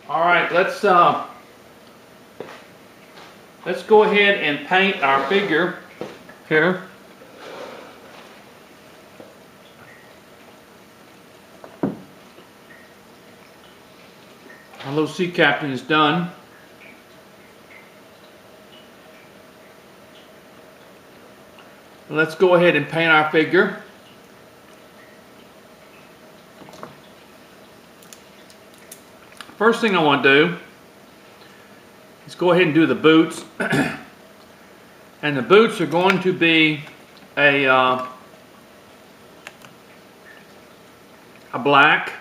All right, let's go ahead and paint our figure here. Our little sea captain is done. Let's go ahead and paint our figure. First thing I want to do is go ahead and do the boots. And the boots are going to be a black.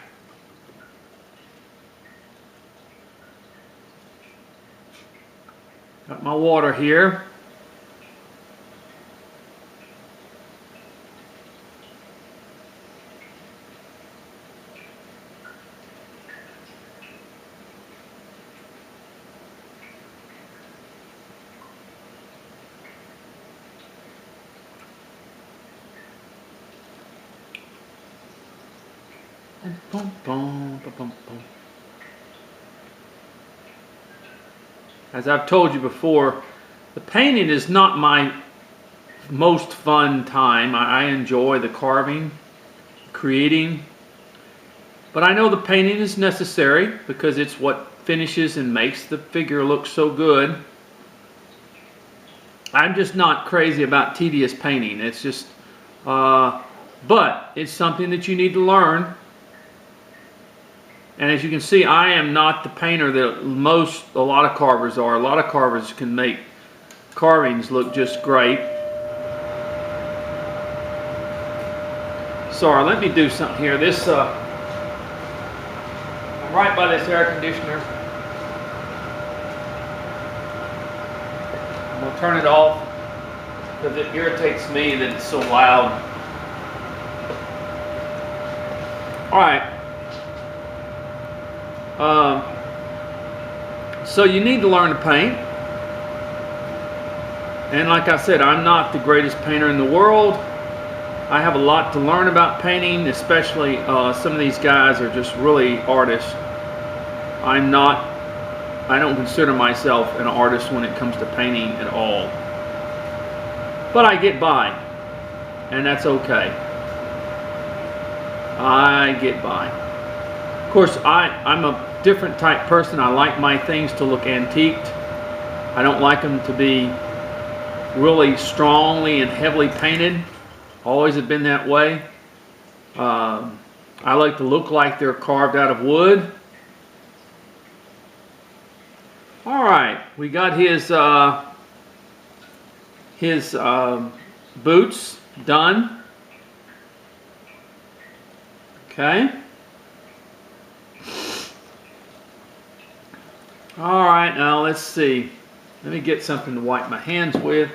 Got my water here. As I've told you before, the painting is not my most fun time. I enjoy the carving, creating, but I know the painting is necessary because it's what finishes and makes the figure look so good. I'm just not crazy about tedious painting. It's just, but it's something that you need to learn. And as you can see, I am not the painter that a lot of carvers are. A lot of carvers can make carvings look just great. Sorry, let me do something here. This, I'm right by this air conditioner. I'm going to turn it off because it irritates me that it's so loud. All right. So you need to learn to paint. And like I said, I'm not the greatest painter in the world. I have a lot to learn about painting, especially some of these guys are just really artists. I don't consider myself an artist when it comes to painting at all. But I get by, and that's okay. I get by. Of course, I'm a different type person. I like my things to look antiqued. I don't like them to be really strongly and heavily painted. Always have been that way. I like to look like they're carved out of wood. All right, we got his boots done. Okay. All right, now let's see. Let me get something to wipe my hands with.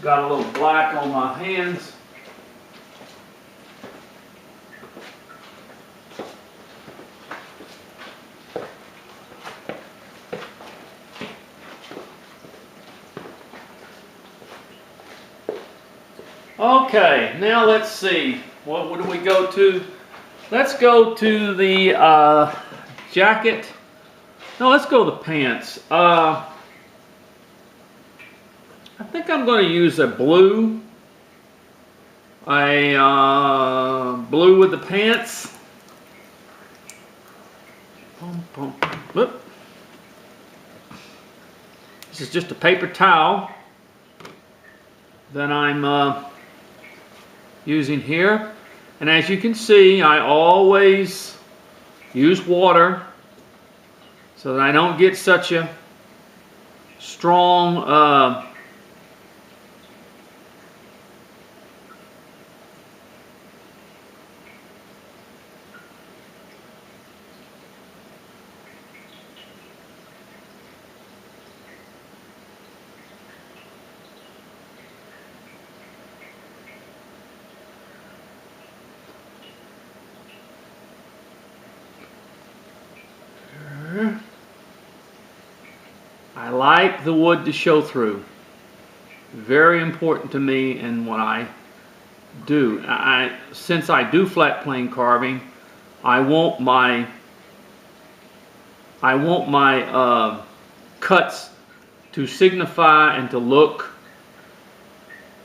Got a little black on my hands. Okay, now let's see. What do we go to? Let's go to the jacket. No, let's go to the pants. I think I'm going to use a blue. Blue with the pants. Whoop. This is just a paper towel that I'm using here. And as you can see, I always use water so that I don't get such a strong I like the wood to show through. Very important to me in what I do. Since I do flat plane carving, I want my I want my cuts to signify and to look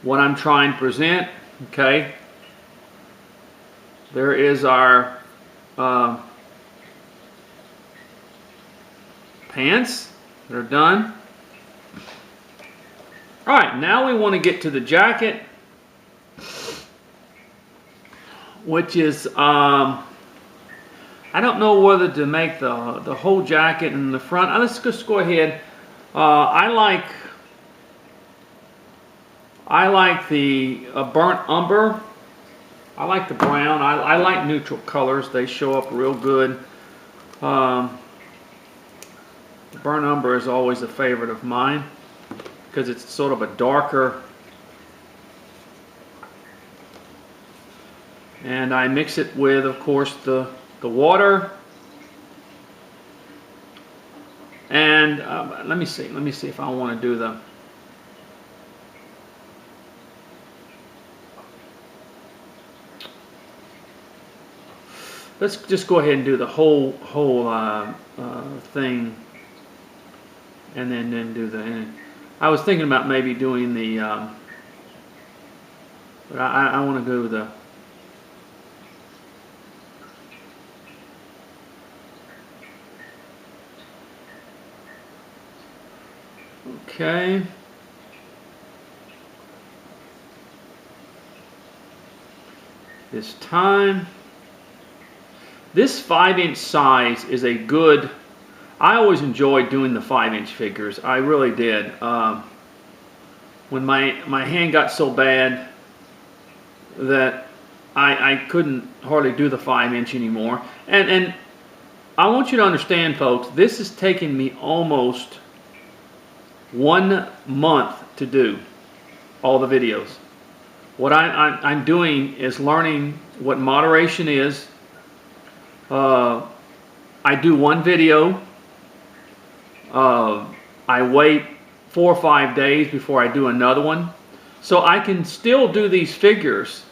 what I'm trying to present. Okay, there is our pants. They're done. All right, now we want to get to the jacket, which is I don't know whether to make the whole jacket in the front. Let's just go ahead. I like the burnt umber. I like the brown. I like neutral colors. They show up real good. The burnt umber is always a favorite of mine because it's sort of a darker. And I mix it with, of course, the water. And let me see if I want to do the let's just go ahead and do the whole thing, and then do the. I was thinking about maybe doing the, but I want to go with the. Okay. This time. This 5-inch size is a good, I always enjoyed doing the 5-inch figures. I really did. When my hand got so bad that I couldn't hardly do the 5-inch anymore. And I want you to understand, folks, this has taken me almost 1 month to do all the videos. What I'm doing is learning what moderation is. I do one video. I wait 4 or 5 days before I do another one. So I can still do these figures,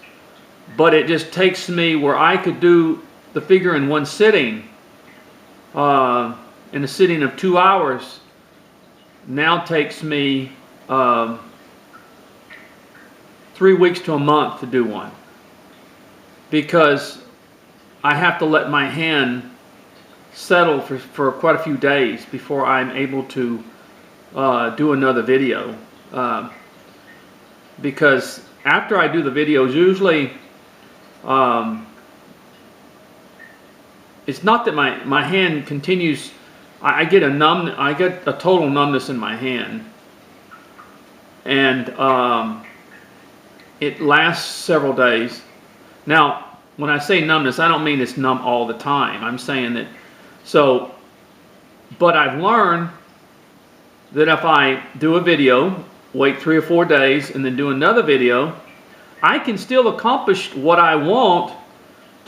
but it just takes me where I could do the figure in one sitting, in a sitting of 2 hours, now takes me 3 weeks to a month to do one. Because I have to let my hand settle for quite a few days before I'm able to do another video. Because after I do the videos, usually it's not that my hand continues. I get a total numbness in my hand, and it lasts several days. Now, when I say numbness, I don't mean it's numb all the time. I'm saying that, but I've learned that if I do a video, wait 3 or 4 days, and then do another video, I can still accomplish what I want.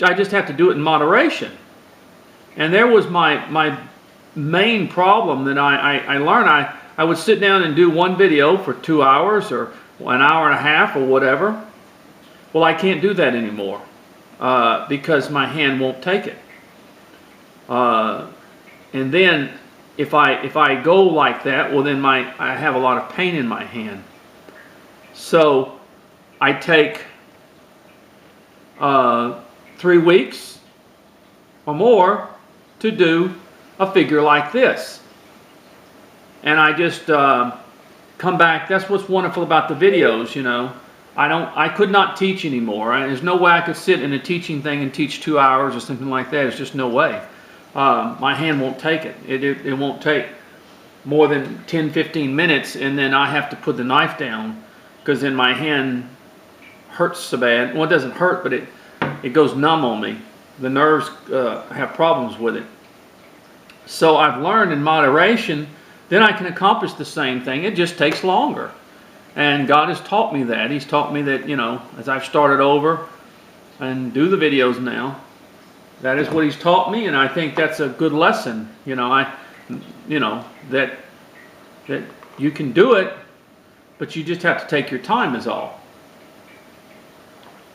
I just have to do it in moderation. And there was my main problem that I learned. I would sit down and do one video for 2 hours or an hour and a half or whatever. Well, I can't do that anymore. Because my hand won't take it. And then if I go like that, well then I have a lot of pain in my hand. So I take 3 weeks or more to do a figure like this. And I just come back. That's what's wonderful about the videos, you know. I could not teach anymore. There's no way I could sit in a teaching thing and teach 2 hours or something like that. There's just no way. My hand won't take it. It won't take more than 10-15 minutes, and then I have to put the knife down because then my hand hurts so bad. Well, it doesn't hurt, but it goes numb on me. The nerves have problems with it. So I've learned in moderation, then I can accomplish the same thing. It just takes longer. And God has taught me that. He's taught me that, you know, as I've started over and do the videos now, that is what He's taught me, and I think that's a good lesson. You know, that you can do it, but you just have to take your time is all.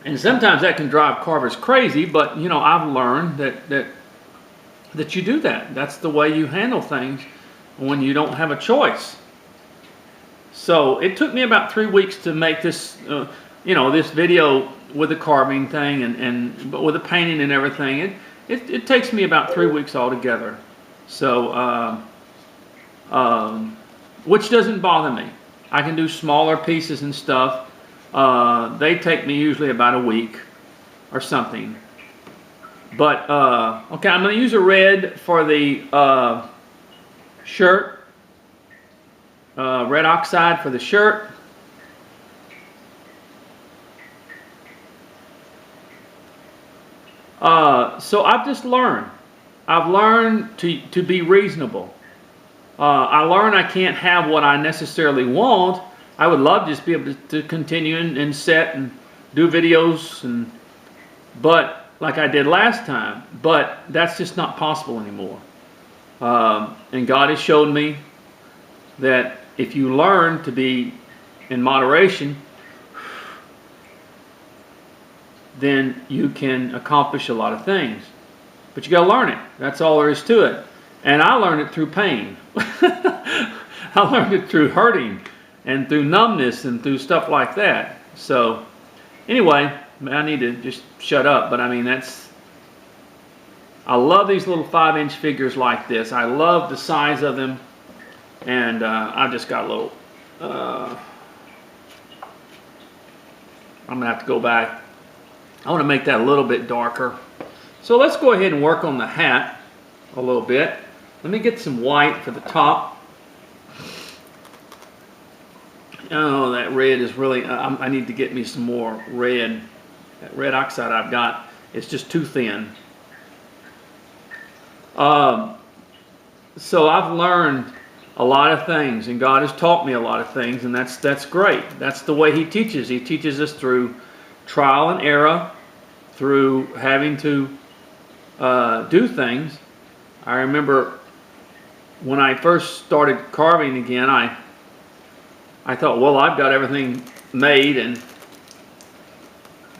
And sometimes that can drive carvers crazy, but you know, I've learned that that you do that. That's the way you handle things when you don't have a choice. So it took me about 3 weeks to make this, this video with the carving thing but with the painting and everything. It takes me about 3 weeks altogether. So, which doesn't bother me. I can do smaller pieces and stuff. They take me usually about a week or something. But, okay, I'm going to use a red for the shirt. Red oxide for the shirt. So I've just learned. I've learned to be reasonable. I learned I can't have what I necessarily want. I would love to just be able to continue and set and do videos, but like I did last time. But that's just not possible anymore. And God has showed me that if you learn to be in moderation, then you can accomplish a lot of things. But you got to learn it. That's all there is to it. And I learned it through pain. I learned it through hurting and through numbness and through stuff like that. So anyway, I need to just shut up. But I mean, I love these little 5-inch figures like this. I love the size of them. And I've just got a little, I'm going to have to go back. I want to make that a little bit darker. So let's go ahead and work on the hat a little bit. Let me get some white for the top. Oh, that red is really, I need to get me some more red. That red oxide I've got is just too thin. So I've learned a lot of things, and God has taught me a lot of things, and that's great. That's the way He teaches. He teaches us through trial and error, through having to do things. I remember when I first started carving again, I thought, well, I've got everything made, and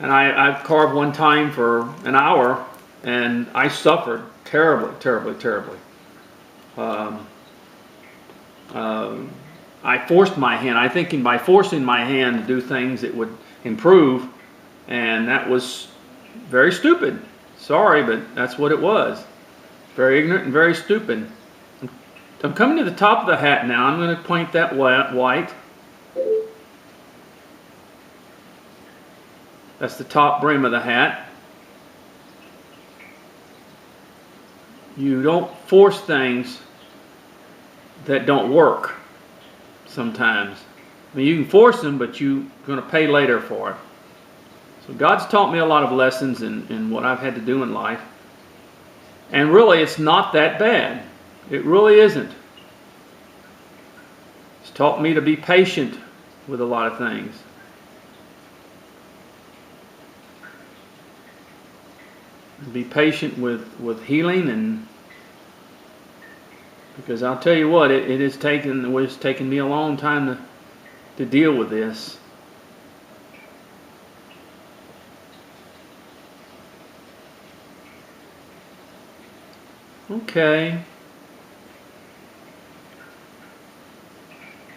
I've carved one time for an hour, and I suffered terribly, terribly, terribly. I forced my hand. I thinking by forcing my hand to do things it would improve, and that was very stupid. Sorry, but that's what it was. Very ignorant and very stupid. I'm coming to the top of the hat now. I'm going to paint that white. That's the top brim of the hat. You don't force things that don't work sometimes. I mean, you can force them, but you're going to pay later for it. So God's taught me a lot of lessons in what I've had to do in life. And really, it's not that bad. It really isn't. It's taught me to be patient with a lot of things. Be patient with healing, and because I'll tell you what, it has taken me a long time to deal with this. Okay.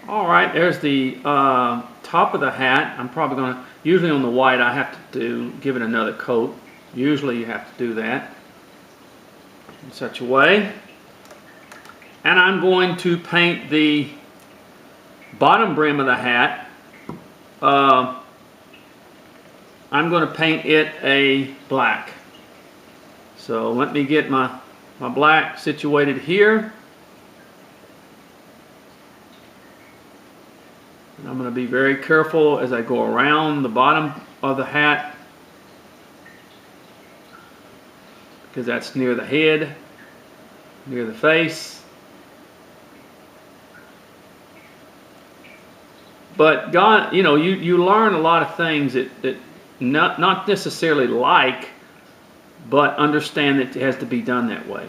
All right, there's the top of the hat. I'm probably going to, usually on the white, I have to give it another coat. Usually you have to do that in such a way. And I'm going to paint the bottom brim of the hat. I'm going to paint it a black. So let me get my black situated here. And I'm going to be very careful as I go around the bottom of the hat, because that's near the head, near the face. But God, you learn a lot of things that not necessarily like, but understand that it has to be done that way.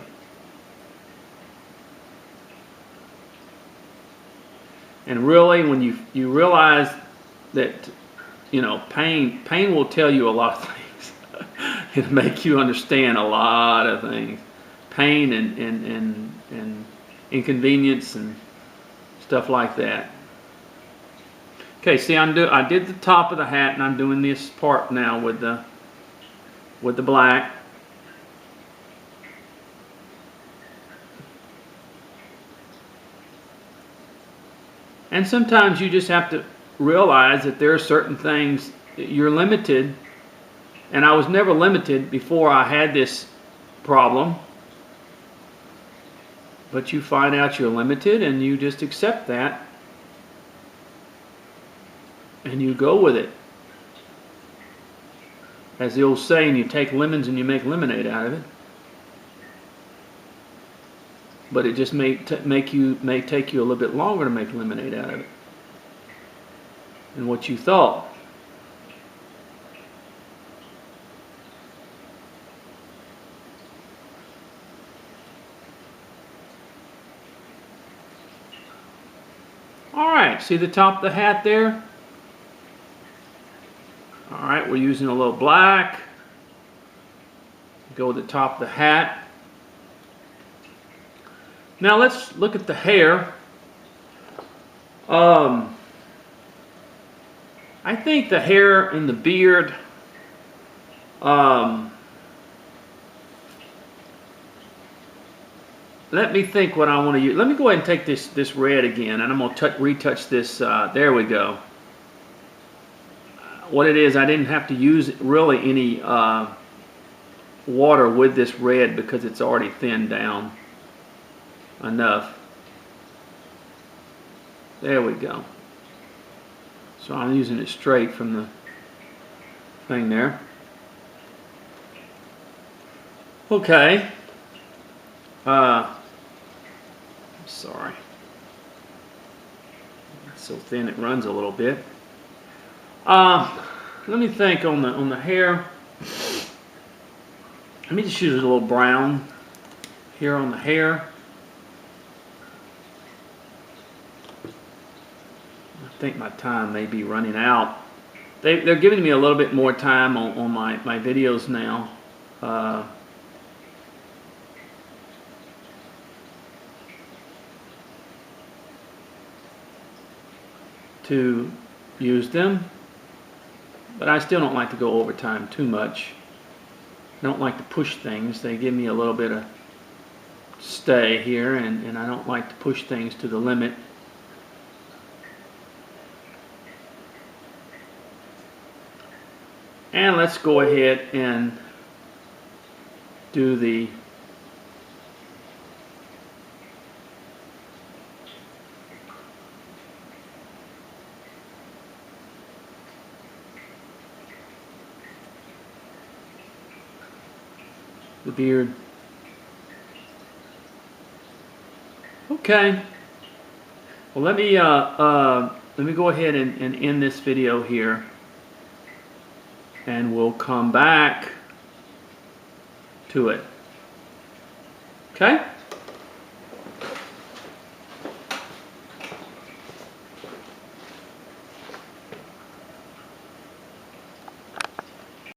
And really, when you realize that, pain will tell you a lot of things. It'll make you understand a lot of things. pain and inconvenience and stuff like that. Okay, see, I did the top of the hat, and I'm doing this part now with the black. And sometimes you just have to realize that there are certain things that you're limited, and I was never limited before I had this problem. But you find out you're limited, and you just accept that, and you go with it. As the old saying, you take lemons and you make lemonade out of it. But it just may take you a little bit longer to make lemonade out of it than what you thought. Alright, see the top of the hat there? Alright, we're using a little black. Go with the top of the hat. Now let's look at the hair. I think the hair and the beard, let me think what I want to use. Let me go ahead and take this red again, and I'm going to retouch this. There we go. What it is, I didn't have to use really any water with this red because it's already thinned down enough. There we go. So I'm using it straight from the thing there. Okay. Sorry. It's so thin it runs a little bit. Let me think on the hair. Let me just use a little brown here on the hair. I think my time may be running out. They're giving me a little bit more time on my videos now. To use them, but I still don't like to go over time too much. I don't like to push things. They give me a little bit of stay here, and I don't like to push things to the limit. And let's go ahead and do the beard. Okay. Well, let me go ahead and end this video here, and we'll come back to it. Okay?